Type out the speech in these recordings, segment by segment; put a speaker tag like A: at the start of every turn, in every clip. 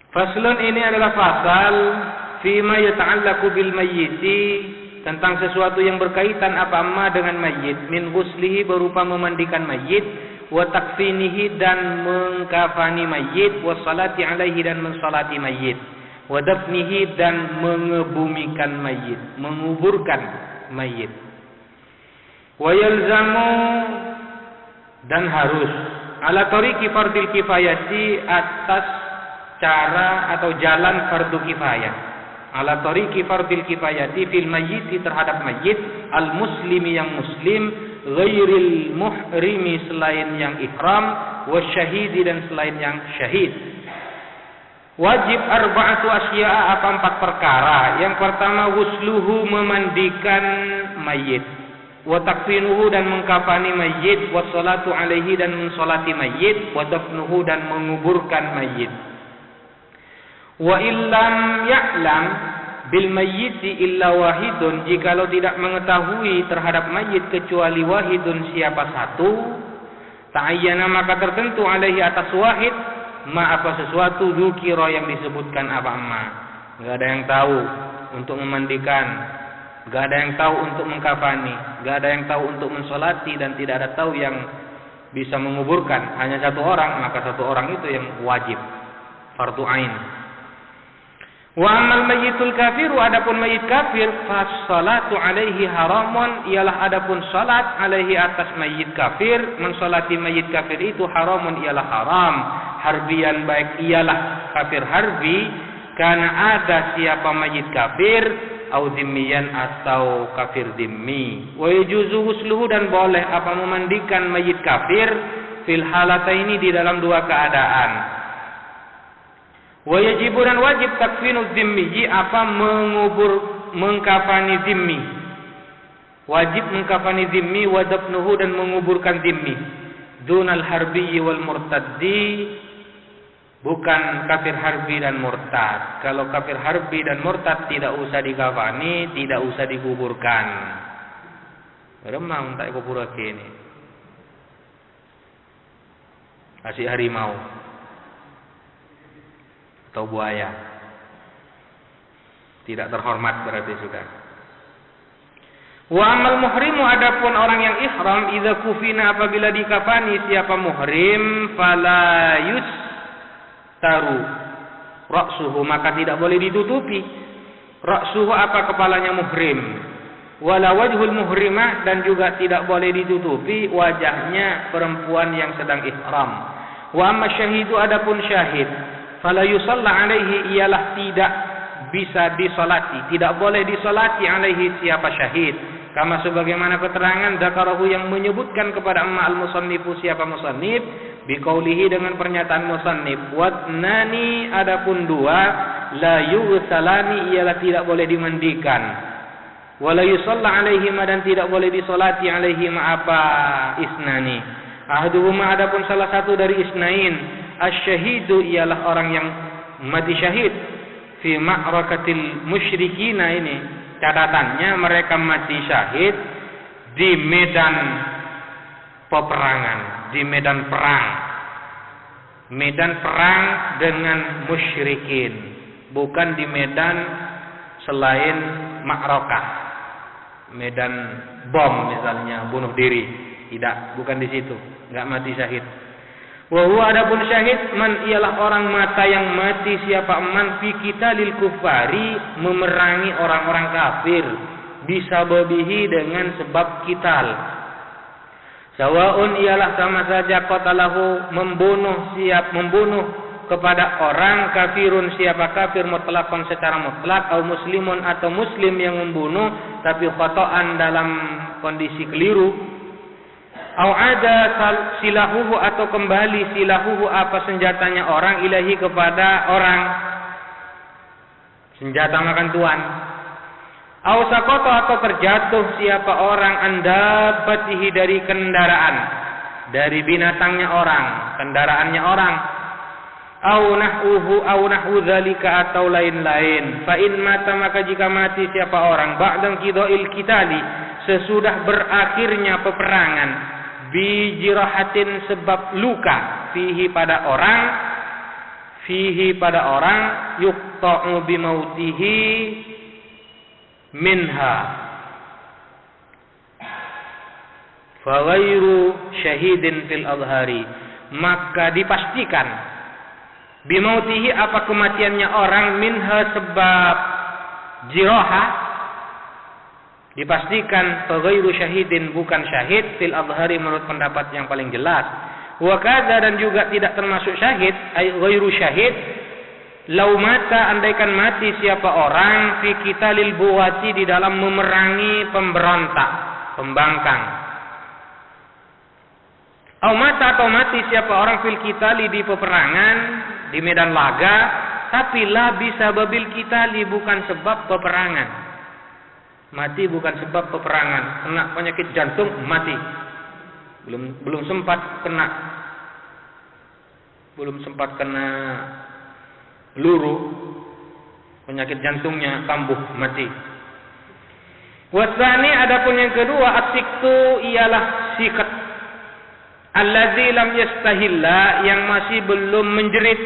A: Faslun, ini adalah fasal fima yata'allaqu bil mayyiti, tentang sesuatu yang berkaitan apa dengan mayit, min ghuslihi, berupa memandikan mayit, wa takfinihi, dan mengkafani mayit, wa salati alaihi, dan mensalati mayit, wa dafnihi, dan mengebumikan mayit, menguburkan mayit. Wa yalzamu, dan harus, ala tariqi fardil kifayati, atas cara atau jalan fardu kifayah, ala tariqi fardil kifayati fil mayyiti, terhadap mayit, al muslimi, yang muslim, ghairil muhrimi, selain yang ihram, wasyahidi, dan selain yang syahid. Wajib arba'atu asya'a, apa 4 perkara. Yang pertama, ghusluhu, memandikan mayit, wa takfinuhu, dan mengkafani mayit, wa salatu alaihi, dan mensolati mayit, wa dafnuhu, dan menguburkan mayit. Wa illam ya'lam bil mayyiti illa wahidun, jikalau tidak mengetahui terhadap mayit kecuali wahidun, siapa satu, ta'ayyana, maka tertentu, alaihi, atas wahid, ma, apa sesuatu, dzukira, yang disebutkan apa ma. Enggak ada yang tahu untuk memandikan, enggak ada yang tahu untuk mengkafani, enggak ada yang tahu untuk mensolati, dan tidak ada tahu yang bisa menguburkan, hanya satu orang, maka satu orang itu yang wajib, fardu ain. Wa amal mayyitul kafiru, adapun mayit kafir, fas-salatu alaihi haramun, ialah adapun salat alaihi, atas mayit kafir, mensolati mayit kafir itu haramun, ialah haram, harbian, baik ialah kafir harbi, karena ada siapa mayit kafir, au dhimmiyan, atau kafir dhimmi. Wa yajuzu ghusluhu, dan boleh apa memandikan mayit kafir, fil halataini, di dalam 2 keadaan. Wa yajibu, dan wajib, takfinu dhimmi, apa mengkafani dhimmi, wajib mengkafani dhimmi, wa dafnuhu, dan menguburkan dhimmi, dunal harbi wal murtaddi, bukan kafir harbi dan murtad. Kalau kafir harbi dan murtad tidak usah dikafani, tidak usah dikuburkan. Remang tak kubur ini, kasih harimau atau buaya, tidak terhormat berarti sudah. Wa amal muhrimu, adapun orang yang ihram, idza kufina, apabila dikafani siapa muhrim, fala yustaru ra'suhu, maka tidak boleh ditutupi ra'suhu, apa kepalanya muhrim, wala wajhul muhrimah, dan juga tidak boleh ditutupi wajahnya perempuan yang sedang ihram. Wa amma syahidu, adapun syahid, fala yusalla alaihi, ialah tidak bisa disolati, tidak boleh disolati alaihi, siapa syahid, kama sebagaimana keterangan dzakarahu, yang menyebutkan kepada amma al-musannifu, siapa musannif, biqaulihi, dengan pernyataan musannif, watnani, adapun 2, la yughsalani, ialah tidak boleh dimandikan, wala yusalla alaihi, dan tidak boleh disolati alaihi, apa isnani, ahduhuma, adapun salah satu dari isnain, asy-syahidu, ialah orang yang mati syahid, fi ma'rakatil musyrikina, ini catatannya mereka mati syahid di medan peperangan, di medan perang, medan perang dengan musyrikin, bukan di medan selain ma'rakah, medan bom misalnya, bunuh diri, tidak, bukan di situ, enggak mati syahid. Wa huwa, adapun syahid, man, ialah orang mata yang mati siapa man, fi qitalil kufari, memerangi orang-orang kafir, bisababihi, dengan sebab qital. Sawaun, ialah sama saja, qatalahu, membunuh kepada orang kafirun, siapa kafir, mutlaqan, secara mutlak, atau muslimun, atau muslim yang membunuh tapi khata'an, dalam kondisi keliru, au ada silahuhu, atau kembali silahuhu, apa senjatanya orang, ilahi, kepada orang, senjata makan tuan, au saqata, atau terjatuh siapa orang, andabatihi, dari kendaraan, dari binatangnya orang, kendaraannya orang, au nahu dzalika, atau lain-lain. Fa in mata, maka jika mati siapa orang, ba'da qidail qitali, sesudah berakhirnya peperangan, bijirahatin, sebab luka, fihi, pada orang, fihi pada orang yuqta'u bimautihi minha fa ghairu syahidin fil adhari, maka dipastikan bimautihi apa kematiannya orang minha sebab jiraha, dipastikan fa ghairu syahidin bukan syahid fil adhari menurut pendapat yang paling jelas. Wa kadza dan juga tidak termasuk syahid ay ghairu syahid lau mata andaikan mati siapa orang fi qitalil buwati di dalam memerangi pemberontak, pembangkang. Au mata atau mati siapa orang fil qitali di peperangan, di medan laga, tapi la bisa babil qitali bukan sebab peperangan. Mati bukan sebab peperangan, kena penyakit jantung mati. Belum sempat kena peluru, penyakit jantungnya kambuh mati. Wasani adapun yang kedua asiktu ialah sikat allazi lam yastahilla yang masih belum menjerit,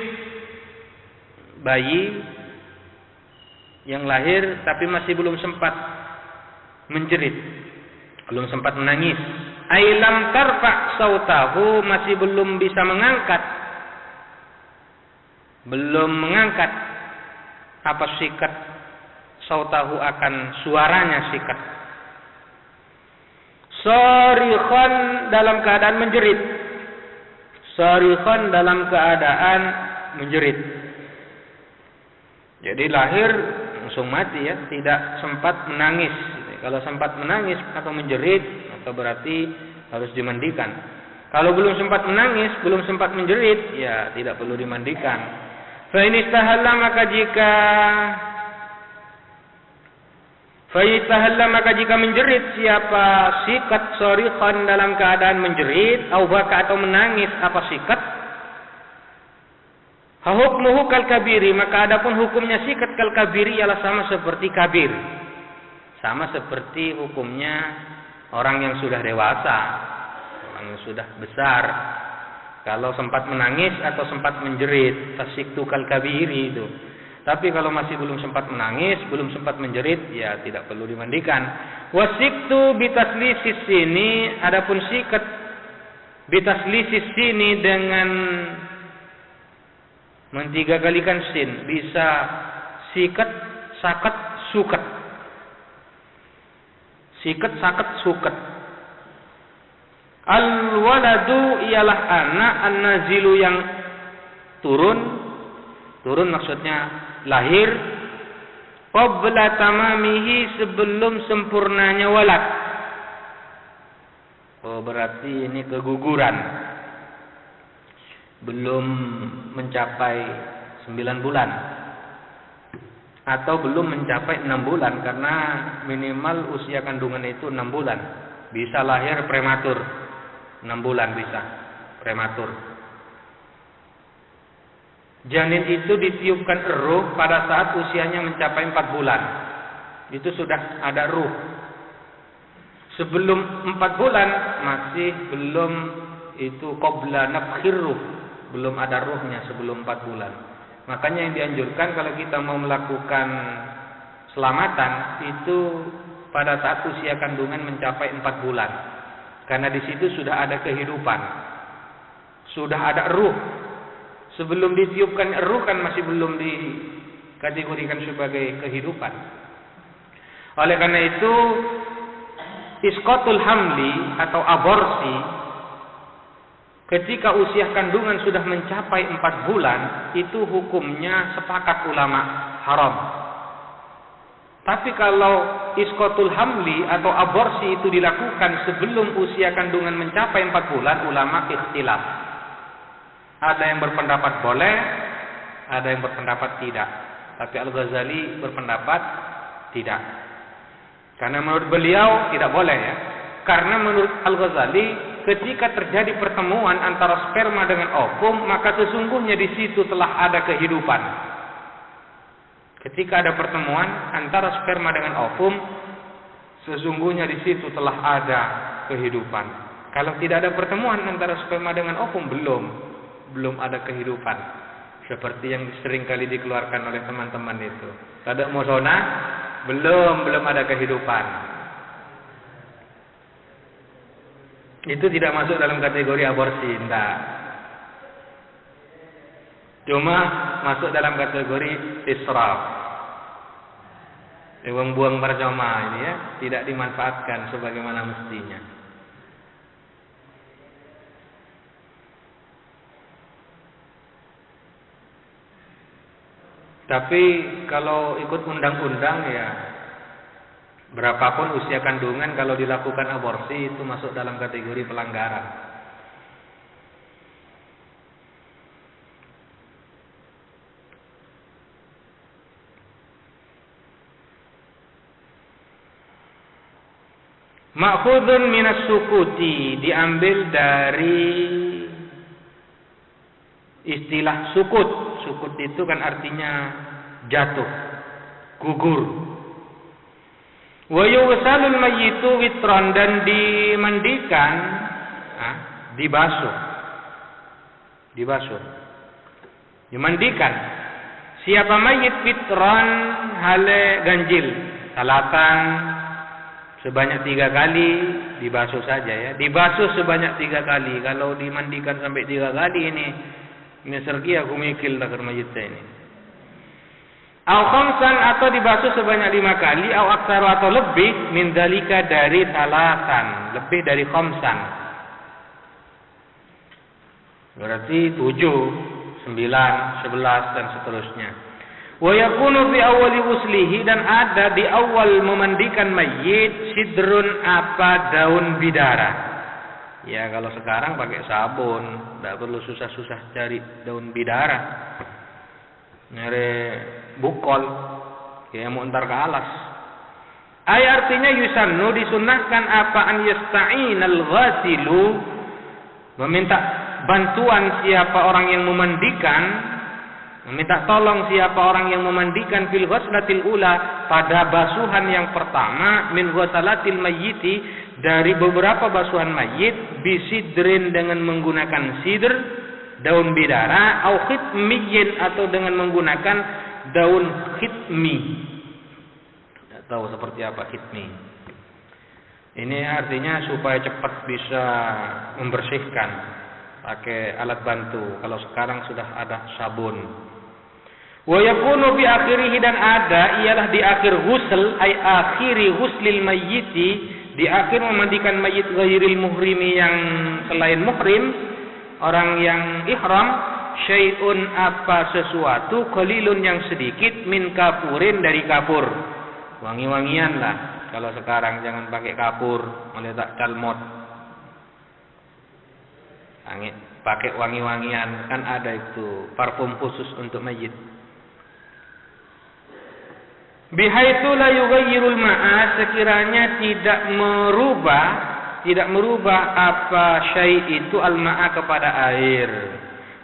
A: bayi yang lahir tapi masih belum sempat menjerit, belum sempat menangis. Ailam tarfa sautahu masih belum bisa mengangkat, apa sikat sautahu akan suaranya sikat. Sarikhan dalam keadaan menjerit, sarikhan dalam keadaan menjerit. Jadi lahir langsung mati ya, tidak sempat menangis. Kalau sempat menangis atau menjerit, maka berarti harus dimandikan. Kalau belum sempat menangis, belum sempat menjerit, ya tidak perlu dimandikan. Fa in istahalla maka jika menjerit siapa sikat sarikhan dalam keadaan menjerit, au baka atau menangis apa sikat, hukmuhu kal kabiri, maka adapun hukumnya sikat kal kabiri ialah sama seperti kabir. Sama seperti hukumnya orang yang sudah dewasa, orang yang sudah besar. Kalau sempat menangis atau sempat menjerit, tasiktu kal kabiri itu. Tapi kalau masih belum sempat menangis, belum sempat menjerit, ya tidak perlu dimandikan. Wasiktu bitaslisis sini, adapun sikat bitaslisis sini dengan mentiga kalikan sin, bisa sikat, sakat, sukat. Sikat, sakat, sukat. Al-waladu ialah anak, an-nazilu yang turun maksudnya lahir, qabla tamamihi sebelum sempurnanya walad. Oh berarti ini keguguran, belum mencapai 9 bulan atau belum mencapai 6 bulan, karena minimal usia kandungan itu 6 bulan. Bisa lahir prematur, 6 bulan bisa prematur. Janin itu ditiupkan ruh pada saat usianya mencapai 4 bulan. Itu sudah ada ruh. Sebelum 4 bulan masih belum, itu qabla nafkhir ruh, belum ada ruhnya sebelum 4 bulan. Makanya yang dianjurkan kalau kita mau melakukan selamatan itu pada saat usia kandungan mencapai 4 bulan. Karena di situ sudah ada kehidupan, sudah ada ruh. Sebelum ditiupkan ruh kan masih belum dikategorikan sebagai kehidupan. Oleh karena itu isqatul hamli atau aborsi ketika usia kandungan sudah mencapai 4 bulan itu hukumnya sepakat ulama haram. Tapi kalau isqatul hamli atau aborsi itu dilakukan sebelum usia kandungan mencapai 4 bulan, ulama ikhtilaf. Ada yang berpendapat boleh, ada yang berpendapat tidak. Tapi Al-Ghazali berpendapat tidak. Karena menurut beliau tidak boleh ya. Karena menurut Al-Ghazali ketika terjadi pertemuan antara sperma dengan ovum, maka sesungguhnya di situ telah ada kehidupan. Ketika ada pertemuan antara sperma dengan ovum, sesungguhnya di situ telah ada kehidupan. Kalau tidak ada pertemuan antara sperma dengan ovum, belum ada kehidupan. Seperti yang sering kali dikeluarkan oleh teman-teman itu. Kada mau sona, belum ada kehidupan. Itu tidak masuk dalam kategori aborsi, enggak. Cuma masuk dalam kategori israf. Buang-buang percuma ini ya, tidak dimanfaatkan sebagaimana mestinya. Tapi kalau ikut undang-undang ya, berapapun usia kandungan kalau dilakukan aborsi itu masuk dalam kategori pelanggaran. Ma'khudun minas sukuti, diambil dari istilah sukut. Sukut itu kan artinya jatuh, gugur. Wa yughsalul mayyitu witran, dan dimandikan, dibasuh. Dimandikan. Siapa mayit witran hale ganjil, salatan sebanyak 3 kali, dibasuh saja ya. Dibasuh sebanyak 3 kali. Kalau dimandikan sampai 3 kali ini sergi aku mikil takar mayitnya ini. Au khamsan, atau dibasuh sebanyak 5 kali, au aksaru, atau lebih, min dalika, dari salatan, lebih dari khamsan. Berarti 7, 9, 11 dan seterusnya. Wa yakunu fi awwali ghuslihi, dan ada di awal memandikan mayit sidrun, daun bidara. Ya kalau sekarang pakai sabun, tidak perlu susah-susah cari daun bidara, nyari bukol, kayak mau ntar ke alas. Artinya yusannu, disunahkan an yasta'inal ghasilu, meminta bantuan siapa orang yang memandikan, meminta tolong siapa orang yang memandikan fil ghuslatil ula, pada basuhan yang pertama, min ghusalatil mayyiti, dari beberapa basuhan mayit, bisidrin, dengan menggunakan sidr, daun bidara, au khitmiyin, atau dengan menggunakan daun khitmi. Tidak tahu seperti apa khitmi. Ini artinya supaya cepat bisa membersihkan, pakai alat bantu. Kalau sekarang sudah ada sabun. Wa yakunu fi akhirih, dan ada ialah di akhir ghusl, ay akhiri ghuslil mayyiti, di akhir memandikan mayit ghairil muhrimi, yang selain muhrim, orang yang ihram, syai'un, sesuatu, qalilun, yang sedikit, min kapurin, dari kapur. Wangi-wangian lah. Kalau sekarang jangan pakai kapur, meletak calmot. Pakai wangi-wangian, kan ada itu parfum khusus untuk mayit. Bihaitsu la yughayyirul ma'a, sekiranya tidak merubah syai' itu al-ma'a, kepada air.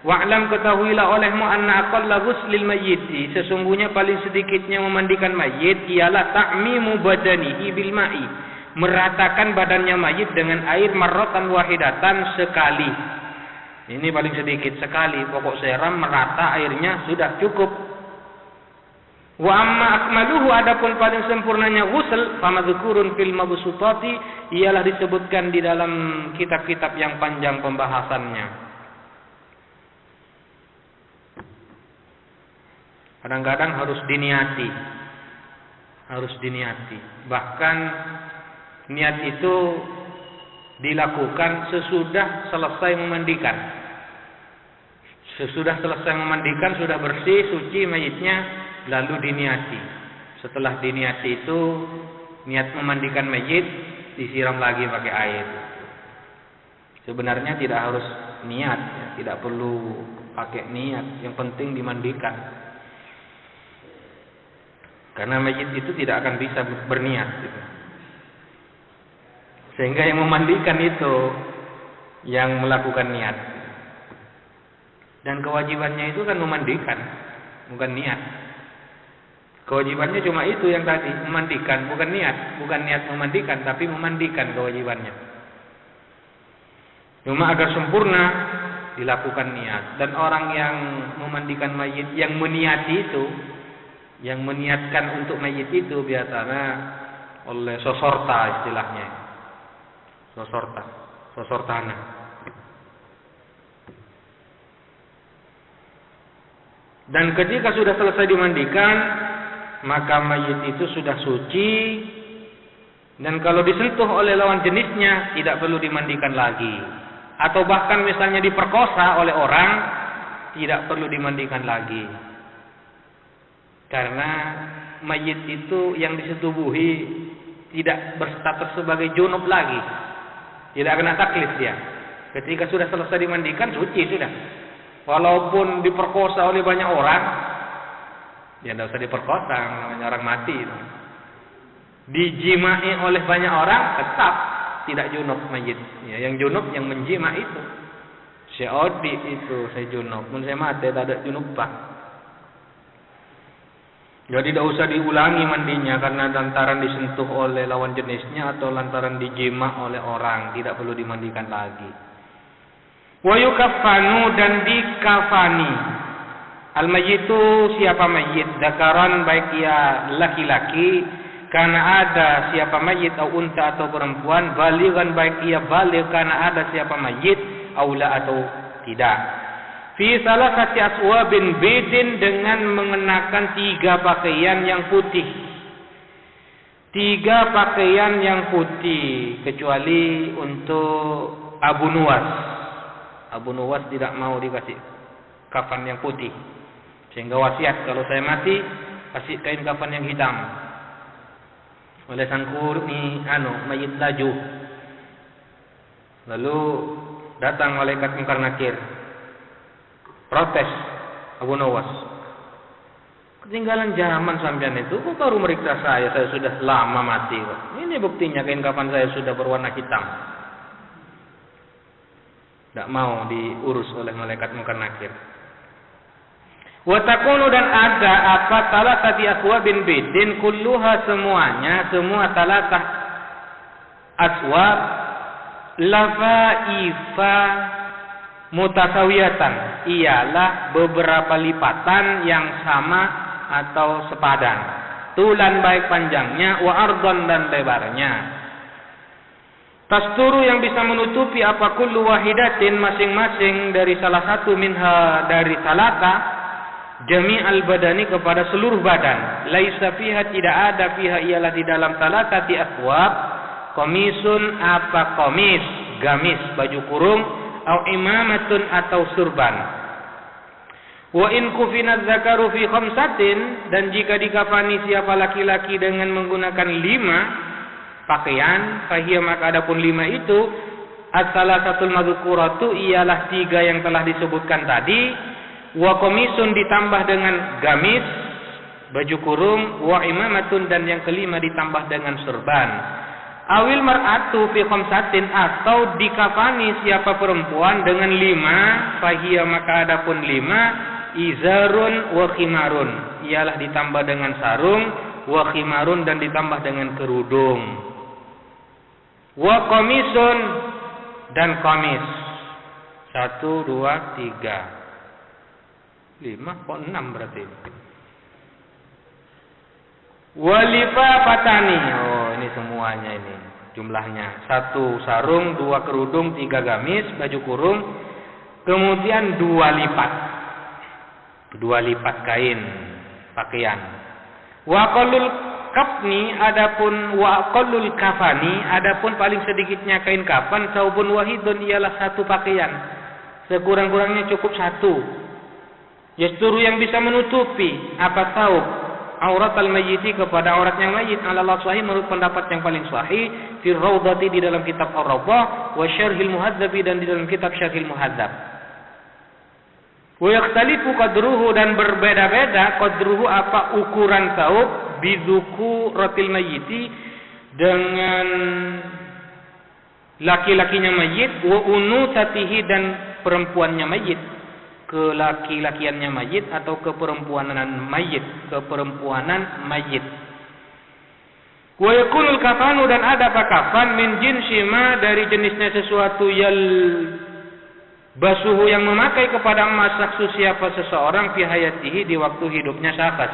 A: Wa'lam, ketahuilah olehmu, anna aqalla ghuslil mayyiti, sesungguhnya paling sedikitnya memandikan mayit ialah ta'mimu badanihi bil ma'i, meratakan badannya mayit dengan air, marratan wahidatan, sekali. Ini paling sedikit, sekali. Pokok seram merata airnya sudah cukup. Wa amma akmaluhu, adapun paling sempurnanya ghusl, famadzkurun fil mabsutati, ialah disebutkan di dalam kitab-kitab yang panjang pembahasannya. Kadang-kadang harus diniati. Bahkan niat itu dilakukan sesudah selesai memandikan. Sesudah selesai memandikan, sudah bersih, suci mayitnya, lalu diniati. Setelah diniati itu, niat memandikan mayit, disiram lagi pakai air. Sebenarnya tidak harus niat, ya. Tidak perlu pakai niat. Yang penting dimandikan. Karena mayit itu tidak akan bisa berniat. Gitu. Sehingga yang memandikan itu yang melakukan niat. Dan kewajibannya itu kan memandikan, bukan niat. Kewajibannya cuma itu yang tadi, memandikan, bukan niat. Bukan niat memandikan, tapi memandikan kewajibannya. Cuma agar sempurna, dilakukan niat. Dan orang yang memandikan mayit, yang meniati itu, yang meniatkan untuk mayit itu biasanya oleh sosorta istilahnya. Sosortana. Dan ketika sudah selesai dimandikan, maka mayit itu sudah suci. Dan kalau disentuh oleh lawan jenisnya, tidak perlu dimandikan lagi. Atau bahkan misalnya diperkosa oleh orang, tidak perlu dimandikan lagi. Karena mayit itu yang disetubuhi tidak berstatus sebagai junub lagi. Tidak kena taklif dia. Ketika sudah selesai dimandikan, suci sudah. Walaupun diperkosa oleh banyak orang, ya tidak usah diperkosa, namanya orang mati. Dijimai oleh banyak orang, tetap tidak junub mayit. Ya, yang junub yang menjima itu. Seodi itu saya junub. Mun saya mati tak ada junub pak. Jadi tidak usah diulangi mandinya karena lantaran disentuh oleh lawan jenisnya atau lantaran dijima oleh orang, tidak perlu dimandikan lagi. Wa yukaffanu dan dikafani. Al-mayyitu siapa mayit, zakaran baik ia laki-laki, karena ada siapa mayit atau unta atau perempuan, balighan baik ia baligh karena ada siapa mayit, aula atau tidak. Fi salasati aswabin bidin dengan mengenakan 3 pakaian yang putih. 3 pakaian yang putih kecuali untuk Abu Nuwas. Abu Nuwas tidak mau dikasih kafan yang putih. Sehingga wasiat kalau saya mati kasih kain kafan yang hitam. Oleh sangkur ni mayit laju. Lalu datang malaikat Munkar Nakir. Protes Abu Nuwas. Ketinggalan zaman sampean itu, kok baru meriksa saya sudah lama mati kok. Ini buktinya kain kafan saya sudah berwarna hitam. Tidak mau diurus oleh malaikat Munkar Nakir. Wa takunu dan ada apa talatati aswabin bidin kulluha semuanya, semua talatah aswab lafaifa mutasawiyatan, ialah beberapa lipatan yang sama atau sepadan. Tulan baik panjangnya, wa ardon dan lebarnya. Tasturu yang bisa menutupi apa kullu wahidatin masing-masing dari salah satu minha dari salata jami'al badani kepada seluruh badan. Laisa fiha tidak ada fiha ialah di dalam salata ti aswab komisun apa komis, gamis, baju kurung atau imamatun atau surban. Wa in kufina dzakaru fi khamsatin dan jika dikafani siapa laki-laki dengan menggunakan 5 pakaian, fahiyah maka adapun 5 itu as-salasatul madzukuratu ialah 3 yang telah disebutkan tadi, wa komisun ditambah dengan gamis, baju kurung, wa imamatun dan yang kelima ditambah dengan surban. Awil mar'atu fi khamsatin atau dikafani siapa perempuan dengan 5, fahiyah maka adapun 5 izarun wa khimarun ialah ditambah dengan sarung, wa khimarun dan ditambah dengan kerudung. Wa komisun dan komis. 1, 2, 3, 5, kok 6 berarti. Walifa patani. Oh ini semuanya ini jumlahnya. 1 sarung, 2 kerudung, 3 gamis, baju kurung. Kemudian 2 lipat. 2 lipat kain pakaian. Wa qalul kafni adapun wa aqallul kafani adapun paling sedikitnya kain kafan saubun wahidun ialah 1 pakaian. Sekurang-kurangnya cukup 1. Yasturu yang bisa menutupi apa saub aurat al-mayyiti kepada auratnya mayit ala sahih menurut pendapat yang paling sahih fi raudhati di dalam kitab Ar-Rawdah wa syarhil muhadzabi dan di dalam kitab Syarhil Muhadzab. Wa yakhtalifu qadruhu dan berbeda-beda qadruhu apa ukuran saub biduku ratil mayyiti dengan laki-lakinya mayit wa unusatihi dan perempuannya mayit, ke laki-lakiannya mayit atau keperempuanan mayit. Wa yakunul kafanu dan ada kafan min jinsi ma dari jenisnya sesuatu yal Basuhu yang memakai kepada emas saksu siapa seseorang fi hayatihi di waktu hidupnya syakhs.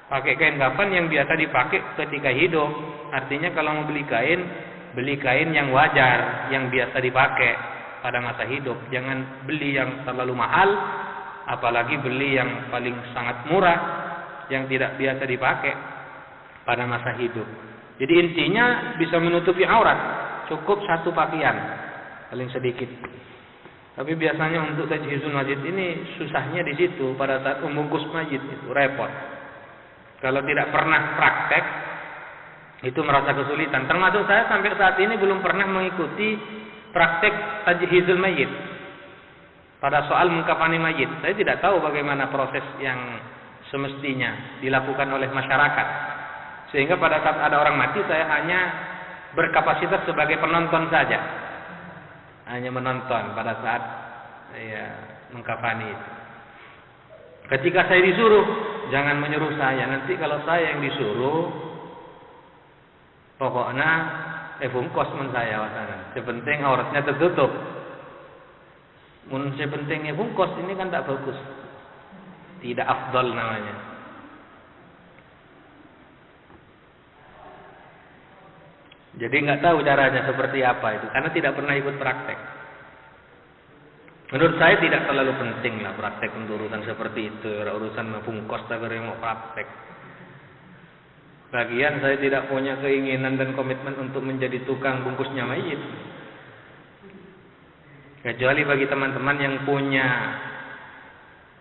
A: Pakai kain kafan yang biasa dipakai ketika hidup. Artinya kalau mau beli kain yang wajar, yang biasa dipakai pada masa hidup. Jangan beli yang terlalu mahal, apalagi beli yang paling sangat murah, yang tidak biasa dipakai pada masa hidup. Jadi intinya bisa menutupi aurat, cukup satu pakaian, paling sedikit. Tapi biasanya untuk tajhizul mayit ini susahnya di situ, pada saat membungkus mayit itu repot. Kalau tidak pernah praktek, itu merasa kesulitan. Termasuk saya sampai saat ini belum pernah mengikuti praktek tajhizul mayit. Pada soal mengkafani mayit, saya tidak tahu bagaimana proses yang semestinya dilakukan oleh masyarakat. Sehingga pada saat ada orang mati, saya hanya berkapasitas sebagai penonton saja. Hanya menonton pada saat mengkafani itu. Ketika saya disuruh, jangan menyuruh saya. Nanti kalau saya yang disuruh, pokoknya bungkos men saya wasana. Sepenting auratnya tertutup. Mun sepenting bungkos ini kan tak bagus. Tidak afdal namanya. Jadi nggak tahu caranya seperti apa itu, karena tidak pernah ikut praktek. Menurut saya tidak terlalu penting lah praktek untuk urusan seperti itu, urusan membungkos tak mau praktek. Lagian saya tidak punya keinginan dan komitmen untuk menjadi tukang bungkusnya mayit. Kecuali bagi teman-teman yang punya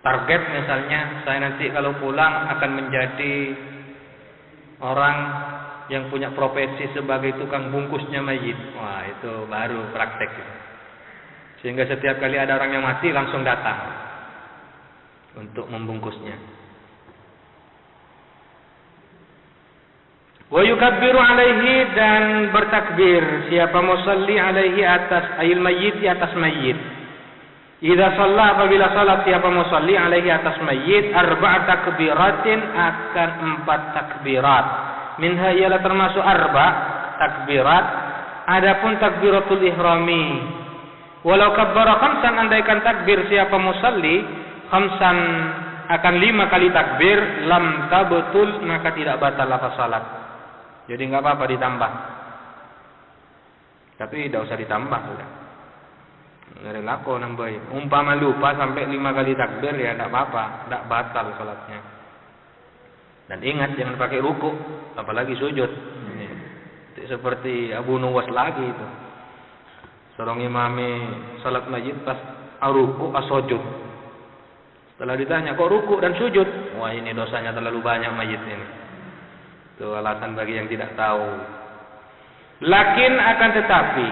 A: target, misalnya saya nanti kalau pulang akan menjadi orang yang punya profesi sebagai tukang bungkusnya mayit. Wah, itu baru praktek. Sehingga setiap kali ada orang yang mati langsung datang untuk membungkusnya. Wa yukabbiru alaihi, dan bertakbir siapa musalli alaihi atas ayil mayyit, di atas mayyit. Idza shalla, apabila salat siapa musalli alaihi atas mayyit, arba'a takbiratin, akan 4 takbirat. Minha ialah termasuk takbirat. Adapun takbiratul ihrami, walau kabbara khamsan, andaikan takbir siapa musalli khamsan, akan 5 kali takbir, lam tabtul, maka tidak batal lafaz salat. Jadi enggak apa-apa ditambah. Tapi tidak usah ditambah sudah. Ngeri lako nambah. Umpama lupa sampai 5 kali takbir ya tidak apa-apa, tidak batal salatnya. Dan ingat jangan pakai ruku, apalagi sujud. Seperti Abu Nuwas lagi itu. Seorang imami salat mayit pas ruku sujud. Setelah ditanya, kok ruku dan sujud? Wah, ini dosanya terlalu banyak mayit ini. Itu alasan bagi yang tidak tahu. Lakin akan tetapi,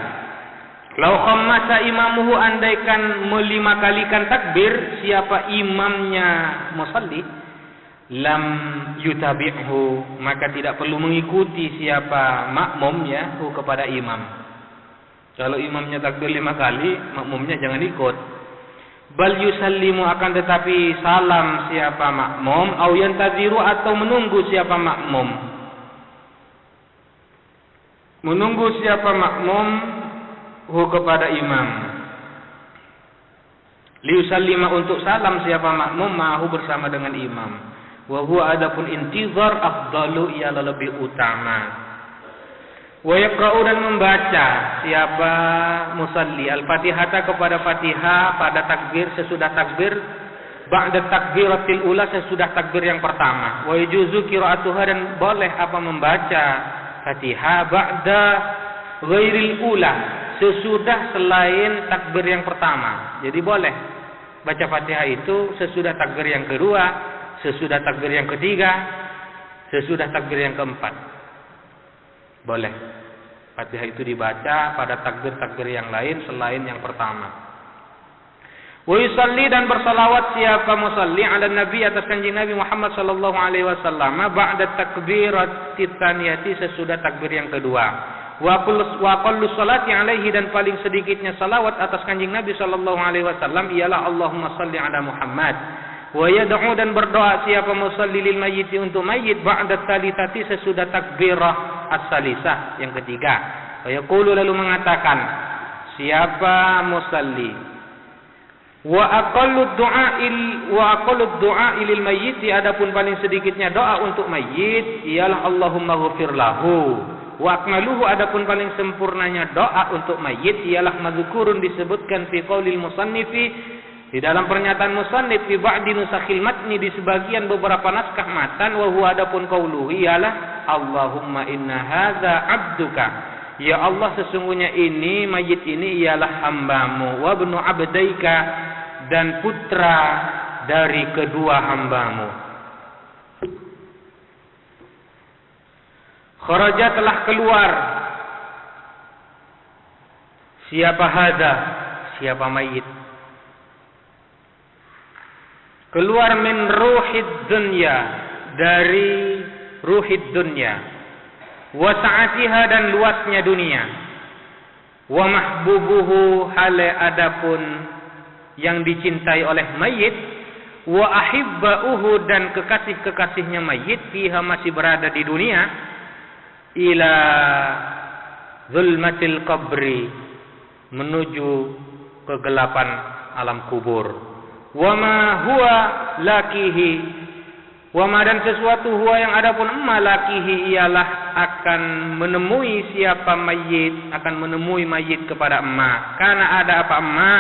A: lau khammasa imamuhu, andaikan 5 kalikan takbir siapa imamnya musalli, lam yutabi'hu, maka tidak perlu mengikuti siapa makmumnya kepada imam. Kalau imamnya takbir 5 kali, makmumnya jangan ikut. Bal yusallimu, akan tetapi salam siapa makmum, au yantaziru, atau menunggu siapa makmum. Menunggu siapa makmum kepada imam. Liusallima, untuk salam siapa makmum, ma'ahu, bersama dengan imam. Wa huwa, adapun intizar, afdalu, ialah lebih utama. Wa yaqra'u, dan membaca siapa musalli al-Fatihata, kepada Fatihah pada takbir, sesudah takbir, ba'da takbiratil ula, sesudah takbir yang pertama. Wa yajuzu qira'atuha, dan boleh apa membaca Fatihah ba'da ghairil ula, sesudah selain takbir yang pertama. Jadi boleh baca Fatihah itu sesudah takbir yang kedua, sesudah takbir yang ketiga, sesudah takbir yang keempat. Boleh Fatihah itu dibaca pada takbir-takbir yang lain selain yang pertama. Wa yusalli, dan bersalawat siapa musalli ala nabi, atas kanjeng Nabi Muhammad sallallahu alaihi wasallam, ba'da takbirat tsaniyati, sesudah takbir yang kedua. Wa qallu salati alaihi, dan paling sedikitnya salawat atas kanjeng Nabi sallallahu alaihi wasallam ialah Allahumma salli ala Muhammad. Wa yad'u, dan berdoa siapa musalli lil mayyit, untuk mayyit, ba'da tsalitsati, sesudah takbirah as-salisah yang ketiga. Wa yaqulu, lalu mengatakan siapa musalli Wa aqallud du'a lil mayyit, adapun paling sedikitnya doa untuk mayyit ialah Allahumma ghfir lahu. Wa akmaluhu, adapun paling sempurnanya doa untuk mayyit ialah madzkurun, disebutkan fi qaulil musannifi, di dalam pernyataan musannif, fi ba'di nusakhil matni, di sebagian beberapa naskah matan, wa huwa, adapun qauluhu ialah Allahumma inna hadza abduka, ya Allah sesungguhnya ini mayit ini ialah hambamu, wa ibnu abdaika, dan putra dari kedua hambamu. Kharaja, telah keluar. Siapa hadza? Siapa mayit? Keluar min ruhid dunya, dari ruhid dunya, wa sa'atiha, dan luasnya dunia, wa mahbubuhu, hale adapun yang dicintai oleh mayit, wa ahibbauhu, dan kekasih-kekasihnya mayit, fiha, masih berada di dunia, ila zulmatil qabri, menuju kegelapan alam kubur. Wa ma huwa lakihi, wa ma, dan sesuatu huwa yang adapun emma lakihi ialah akan menemui siapa mayit, akan menemui mayit kepada emma. Karena ada apa emma?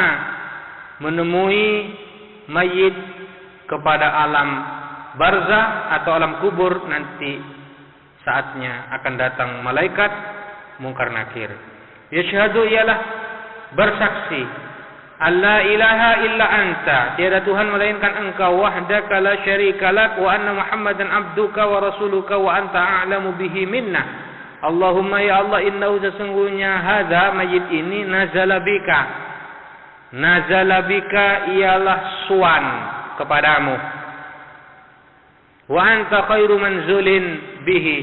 A: Menemui mayit kepada alam barzah atau alam kubur, nanti saatnya akan datang malaikat mungkar nakir. Yashhadu, ialah bersaksi, alla ilaha illa anta, tiada Tuhan melainkan engkau, wahdaka la syarika lak, wa anna muhammadan abduka wa rasuluka, wa anta a'lamu bihi minna. Allahumma, ya Allah, innahu, sesungguhnya hadza mayit ini, nazala bika, nazala bika ialah suan kepadamu, wa anta khairu manzulin bihi,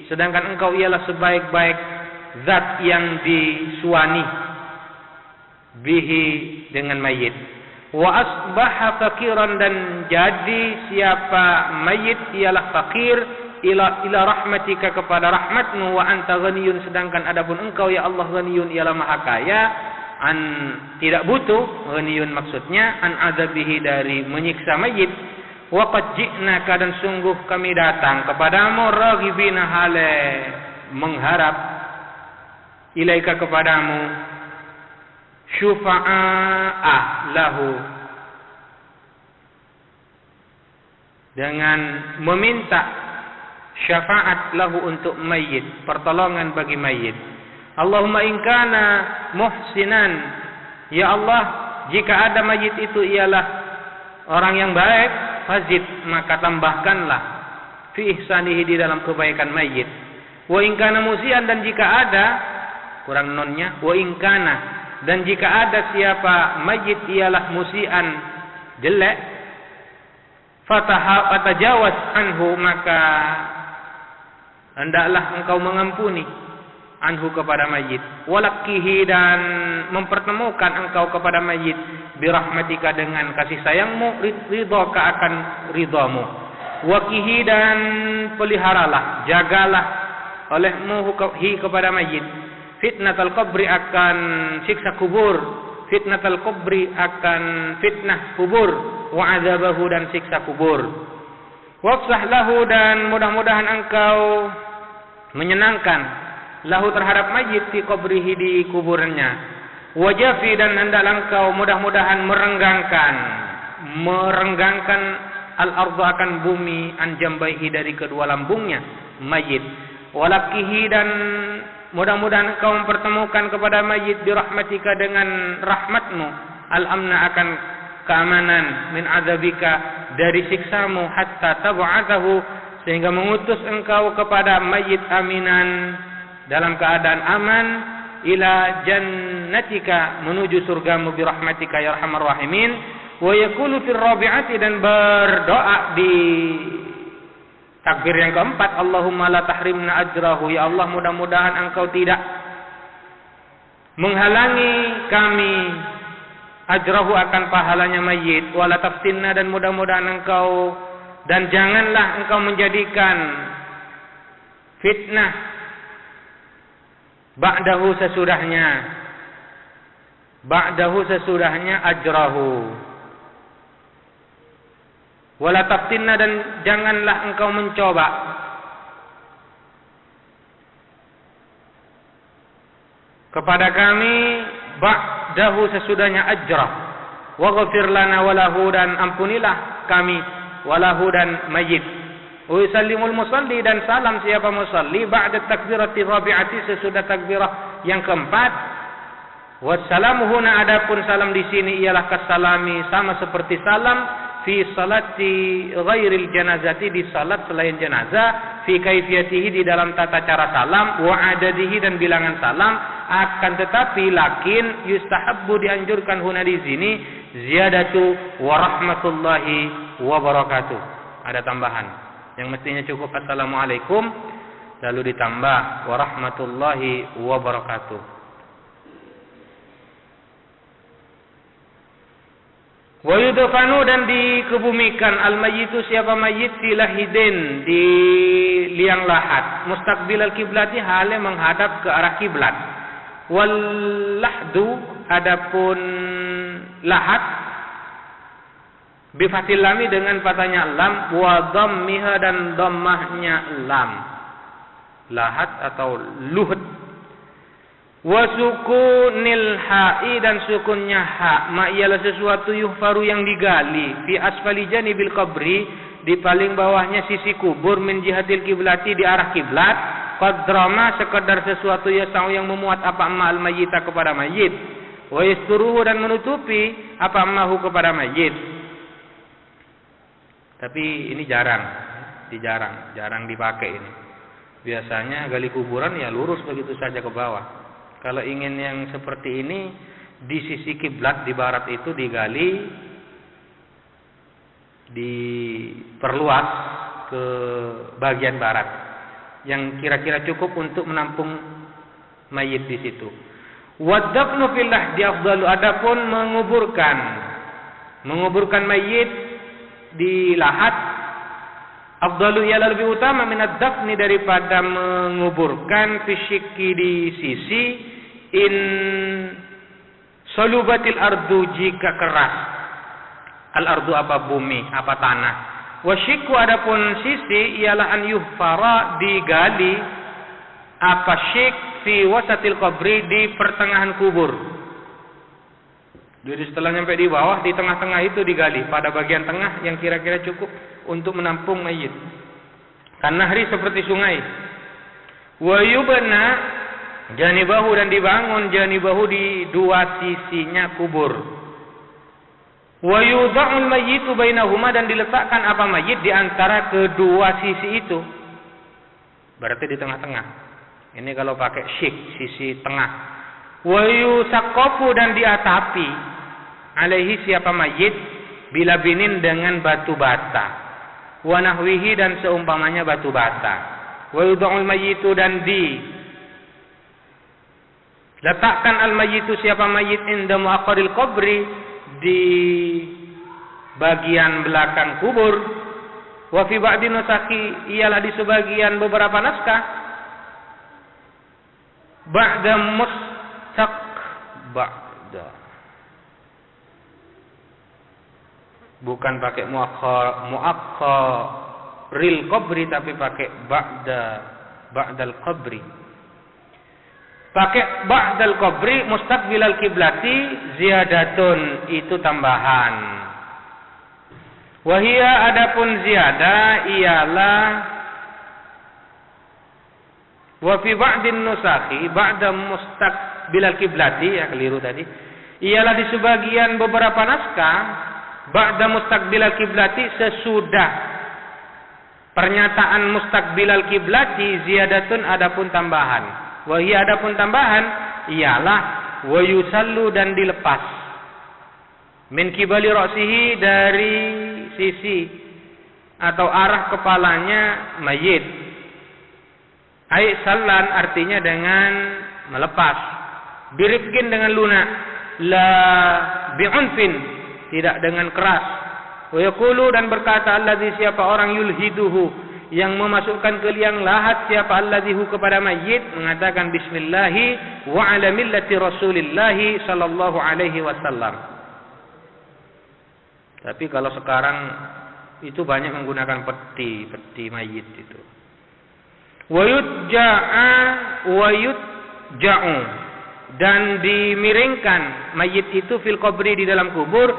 A: sedangkan engkau ialah sebaik-baik zat yang disuani, bihi, dengan mayit. Wa asbaha fakiran, dan jadi siapa mayit ialah fakir, ila rahmatika, kepada rahmatmu, wa anta ghaniyun, sedangkan adapun engkau ya Allah ghaniyun ialah maha kaya, an, tidak butuh, ghaniyun maksudnya an adzabihi, dari menyiksa mayit. Wa qad ji'naka, dan sungguh kami datang kepadamu, raghibina, hale mengharap, ilaika, kepadamu, syufa'ah lahu, dengan meminta syafaat lahu, untuk mayit, pertolongan bagi mayit. Allahumma in kana muhsinan, ya Allah, jika ada mayit itu ialah orang yang baik, fazid, maka tambahkanlah, fi ihsanihi, di dalam kebaikan mayit. Wa in kana musian, dan jika ada, kurang nonnya, wa in kana, dan jika ada siapa mayit ialah musian, jelek, fatajawaz anhu, maka hendaklah engkau mengampuni, anhu, kepada mayit. Walakihi, dan mempertemukan engkau kepada mayit, birahmatika, dengan kasih sayangmu, ridhoka, akan ridhamu. Wakihi, dan peliharalah, jagalah olehmu hi, kepada mayit, fitnatal qabri, akan siksa kubur, fitnatal qabri, akan fitnah kubur, wa azabahu, dan siksa kubur. Wafsah lahu, dan mudah-mudahan engkau menyenangkan, lahu, terhadap mayit, fi qabrihi, di kuburnya. Wajafi, dan hendaklah engkau mudah-mudahan merenggangkan al-ardu, akan bumi, an jambaihi, dari kedua lambungnya mayit. Walakihi, dan mudah-mudahan engkau mempertemukan kepada mayit, birahmatika, dengan rahmatmu, al-amna, akan keamanan, min azabika, dari siksamu, hatta tab'athahu, sehingga mengutus engkau kepada mayit aminan, dalam keadaan aman, ila jannatika, menuju surgamu, birahmatika ya arhamar rahimin. Wa yaqulu fir rabi'ati, dan berdoa di takbir yang keempat, Allahumma la tahrimna ajrahu, ya Allah, mudah-mudahan engkau tidak menghalangi kami, ajrahu, akan pahalanya mayit. Wa la taftinna, dan mudah-mudahan engkau, dan janganlah engkau menjadikan fitnah ba'dahu, sesudahnya ajrahu, Wala taftinna, dan janganlah engkau mencoba kepada kami ba'dahu sesudahnya ajrah. Waghfir lana walahu, dan ampunilah kami walahu dan mayit. Wa yusallimul musalli, dan salam siapa musalli ba'da takbirati rabi'ati sesudah takbirah yang keempat. Wassalamu huna, adapun salam di sini ialah kasalami, sama seperti salam fi salati ghairil janazati, di salat selain jenazah, fi kaifiyatihi, di dalam tata cara salam, wa adadihi, dan bilangan salam. Akan tetapi lakin yustahabbu, dianjurkan huna di sini ziyadatu wa rahmatullahi wa barakatuh. Ada tambahan yang mestinya cukup assalamualaikum, lalu ditambah wa rahmatullahi wa barakatuh. Wa yudfanu, dan dikebumikan al-mayyitu siapa mayit fi lahidin, di liang lahat, mustaqbil al-kiblati, hale menghadap ke arah kiblat. Wal lahdu, adapun lahat bi fathil lami, dengan fathahnya lam, wa dhammiha, dan dhammahnya lam, lahat atau luhd. Wa sukunil ha'i, dan sukunnya ha, ma ialah sesuatu yuhfaru yang digali, fi asfali janibil qabri, di paling bawahnya sisi kubur, min jihatil kiblati, di arah kiblat. Qadrama, sekedar sesuatu yasau yang memuat apa ma'al mayyita, kepada mayit. Wa yasturuhu, dan menutupi apa mahu kepada mayit. Tapi ini jarang dipakai ini. Biasanya gali kuburan ya lurus begitu saja ke bawah. Kalau ingin yang seperti ini, di sisi kiblat di barat itu digali, diperluas ke bagian barat, yang kira-kira cukup untuk menampung mayit di situ. Wadafnu fil lahdi afdalu, adapun menguburkan mayit di lahat, afdalu ialah lebih utama minad dafni, daripada menguburkan fisyiki di sisi, in solubatil ardu, jika keras. Al ardu apa bumi, apa tanah. Wasyiku, adapun sisi ialah an yuhfara, digali apa syik fi wasatil qabri, di pertengahan kubur. Jadi setelah nyampe di bawah, di tengah-tengah itu digali, pada bagian tengah yang kira-kira cukup untuk menampung mayit. Kanahri, seperti sungai. Wa yubna janibahu, dan dibangun janibahu, di dua sisinya kubur. Wa yudha'ul mayyitu bainahuma, dan diletakkan apa mayit di antara kedua sisi itu. Berarti di tengah-tengah. Ini kalau pakai syik, sisi tengah. Wa yusaqqafu, dan diatapi alaihi siapa mayit, bila binin, dengan batu bata. Wa nahwihi, dan seumpamanya batu bata. Wa yudha'ul mayyitu, dan letakkan al mayyitu siapa mayit inda mu'aqqaril qabri, di bagian belakang kubur. Wa fi ba'di nusakhi, ialah di sebagian beberapa naskah, ba'da bukan pakai muakhiril qabri, tapi pakai ba'dal qabri. Pakai ba'dal qabri mustaqbilal kiblati, ziyadatun, itu tambahan. Wahia, adapun ziyadah ialah wa fi ba'din nusakhi ba'da mustaqbilal kiblati, ya keliru tadi. Ialah di sebagian beberapa naskah ba'da mustaqbilal kiblati, sesudah pernyataan mustaqbilal kiblati, ziyadatun, adapun tambahan. Wahia, adapun tambahan ialah wa yusallu, dan dilepas, min kibali ra'sihi, dari sisi atau arah kepalanya mayit. Ai sallan, artinya dengan melepas. Birifkin, dengan lunak. La bi'unfin, tidak dengan keras. Wa yaqulu, dan berkata allazi, siapa orang, yulhiduhu, yang memasukkan ke liang lahat, siapa allazihu, kepada mayit, mengatakan bismillahi wa ala millati rasulillahi sallallahu alaihi wasallam. Tapi kalau sekarang itu banyak menggunakan peti mayit itu. Wayutja'u dan dimiringkan mayit itu fil qabri di dalam kubur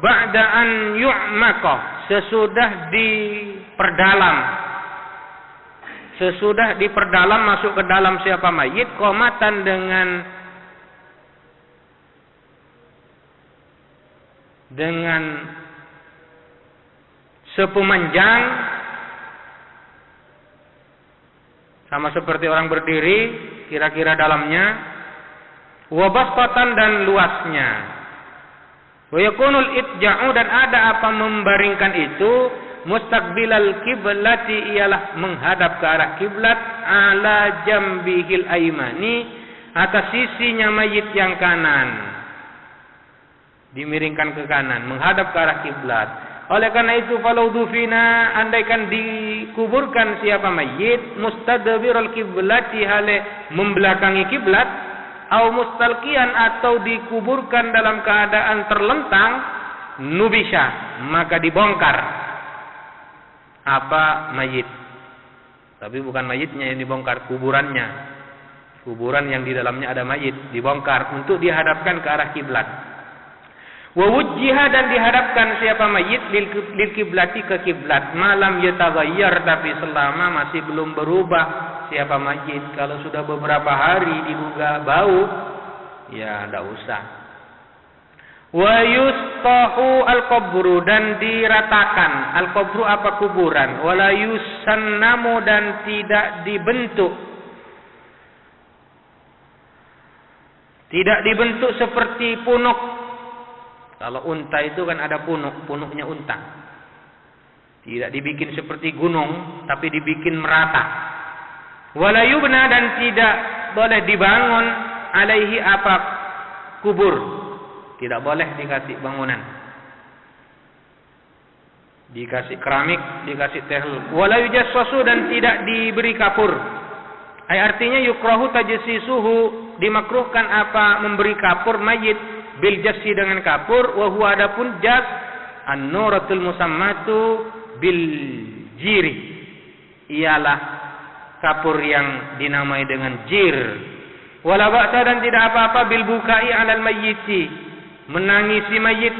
A: ba'da an yu'maqa sesudah diperdalam masuk ke dalam siapa mayit qomatan dengan sepemanjang sama seperti orang berdiri kira-kira dalamnya wabasqatan dan luasnya wa yakunul itja'u dan ada apa membaringkan itu mustaqbilal kiblati ialah menghadap ke arah kiblat ala jambihil aimani atas sisinya mayit yang kanan dimiringkan ke kanan menghadap ke arah kiblat. Oleh karena itu falau dufina andaikan dikuburkan siapa mayit mustadbirul kiblati hale membelakangi kiblat au mustalqiyan atau dikuburkan dalam keadaan terlentang nubisha maka dibongkar apa mayit. Tapi bukan mayitnya yang dibongkar, kuburannya. Kuburan yang di dalamnya ada mayit dibongkar untuk dihadapkan ke arah kiblat. Wa wujjiha dan dihadapkan siapa mayit lil kiblati ke kiblat malam yataghayyar tapi selama masih belum berubah siapa mayit. Kalau sudah beberapa hari diduga bau ya enggak usah. Wa yustahu al-qabru dan diratakan al-qabru apa kuburan wala yusannamu dan tidak dibentuk seperti punuk. Kalau unta itu kan ada punuknya unta. Tidak dibikin seperti gunung, tapi dibikin merata. Wala yubna dan tidak boleh dibangun alaihi apa kubur. Tidak boleh dikasih bangunan. Dikasih keramik, dikasih tehel. Wala yujassasu dan tidak diberi kapur. Artinya yukrahu tajsisuhu dimakruhkan apa memberi kapur mayit. Bil jassi dengan kapur wa huwa adapun jas an-nuratul musammatu bil jiri ialah kapur yang dinamai dengan jir wala ba'sa dan tidak apa-apa bil bukai 'alal mayyiti menangisi mayit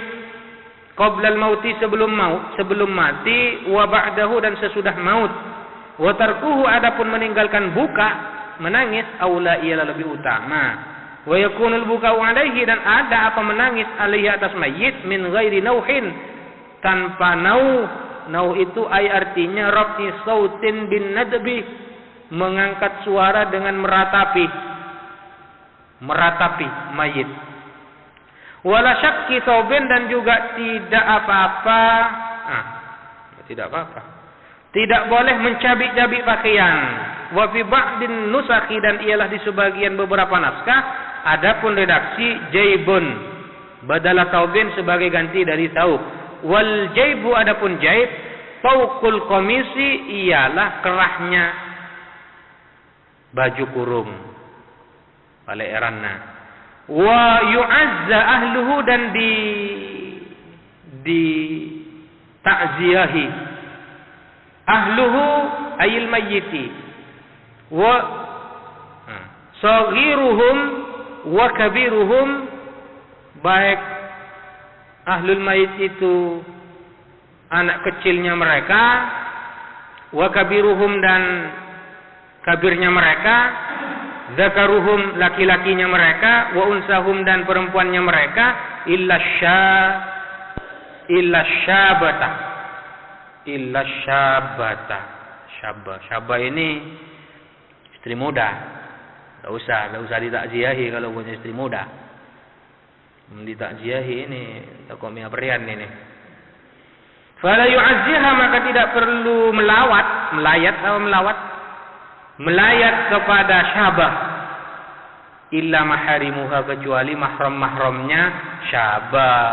A: qabla al-mauti sebelum mati wa ba'dahu dan sesudah maut wa tarkuhu adapun meninggalkan buka menangis aula ialah lebih utama. Wa yakunul buka'u alaihi dan ada apa menangis alaihi atas mayit min ghairi nauhin tanpa nau itu artinya rafi sautin bin nadbi mengangkat suara dengan meratapi mayit wala syakki saubin dan juga tidak apa-apa tidak boleh mencabik-cabik pakaian wa fi ba'din nusakhi dan ialah di sebagian beberapa naskah adapun redaksi jaibun badala taubin sebagai ganti dari taub wal jaibu adapun jaib fauqul qamisi ialah kerahnya baju kurung pada eranna wa yu'azza ahluhu dan di ta'ziyahi ahluhu ayil mayyiti wa saghiruhum wa kabiruhum baik ahlul mayit itu anak kecilnya mereka wa kabiruhum dan kabirnya mereka zakaruhum laki-lakinya mereka wa unsahum dan perempuannya mereka illa syabata syabah ini istri muda. Tidak usah ditakziahi kalau punya istri muda. Ditakziahi ini takomia berian ini. Fala yu'azziha maka tidak perlu melayat kepada syabah illa maharimuha kecuali mahram-mahramnya syabah.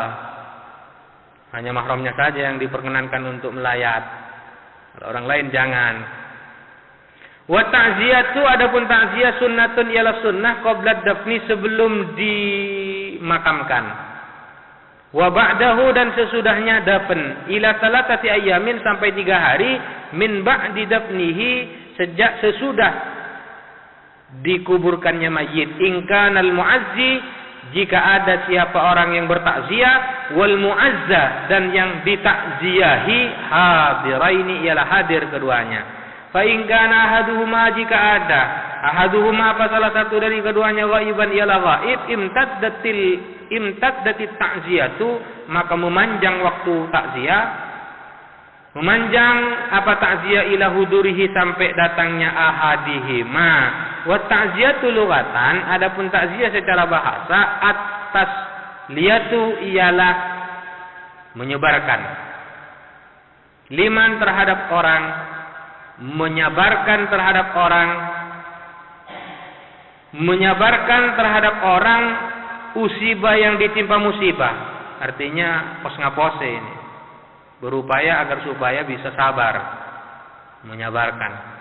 A: Hanya mahramnya saja yang diperkenankan untuk melayat. Kalau orang lain jangan. Wa ta'ziyatu adapun ta'ziyah sunnatun ialah sunnah qabla dafni sebelum dimakamkan. Wa ba'dahu dan sesudahnya dafn ila salatati ayamin sampai 3 hari min ba'di dafnihi sesudah dikuburkannya mayit. In kanal muazzi jika ada siapa orang yang bertakziah wal muazza dan yang ditakziahi hadiraini ialah hadir keduanya. Fa in kana ahaduhuma jika ada ahaduhuma apa salah satu dari keduanya ghaiban ialah ghaib imtaddatit ta'ziyatu maka memanjang waktu takziah memanjang apa takziah ila hudurihi sampai datangnya ahadihima. Wa ta'ziyatu lughatan adapun takziah secara bahasa atas liyatu ialah menyebarkan liman terhadap orang menyabarkan terhadap orang usibah yang ditimpa musibah. Artinya pos ngapose ini berupaya agar supaya bisa sabar menyabarkan.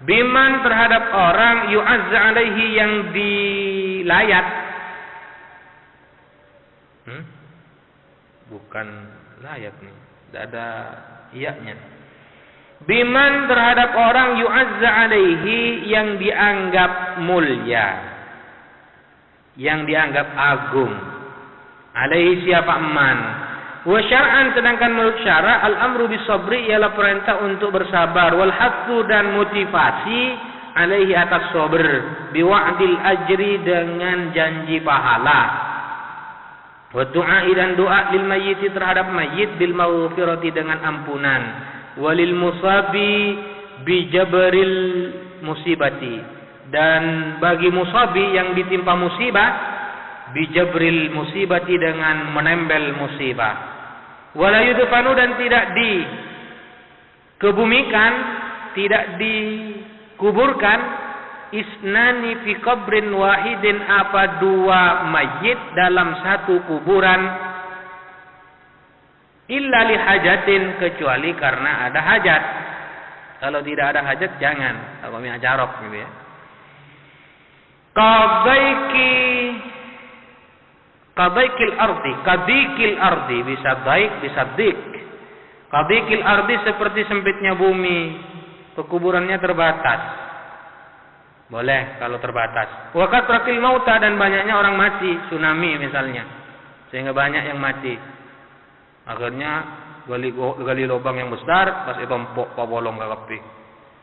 A: Biman terhadap orang yu'azza alaihi yang dilayat. Bukan layat nih, tidak ada iyanya. Biman terhadap orang yu'azza alaihi yang dianggap mulia, yang dianggap agung. Alaihi siapa man. Wa syar'an sedangkan menurut syara al-amru bisabri ialah perintah untuk bersabar wal hattu dan motivasi alaihi atas sabr biwa'dil ajri dengan janji pahala wa du'a dan doa lil mayyit terhadap mayit bil maghfirati dengan ampunan walil musabi bi jabril musibati dan bagi musabi yang ditimpa musibah bi jabril musibati dengan menembel musibah. Wala yudfanu dan tidak dikebumikan, tidak dikuburkan isnani fi qabrin wahidin apa 2 mayit dalam satu kuburan illa li hajatin kecuali karena ada hajat. Kalau tidak ada hajat jangan. Apa mi ajarok gitu ya. Qadaikil ardi bisa daik bisa dik. Qadaikil ardi seperti sempitnya bumi, pekuburannya terbatas. Boleh kalau terbatas. Wa katrakil mauta dan banyaknya orang mati, tsunami misalnya. Sehingga banyak yang mati. Akhirnya gali lubang yang besar, pas itu empok bolong ke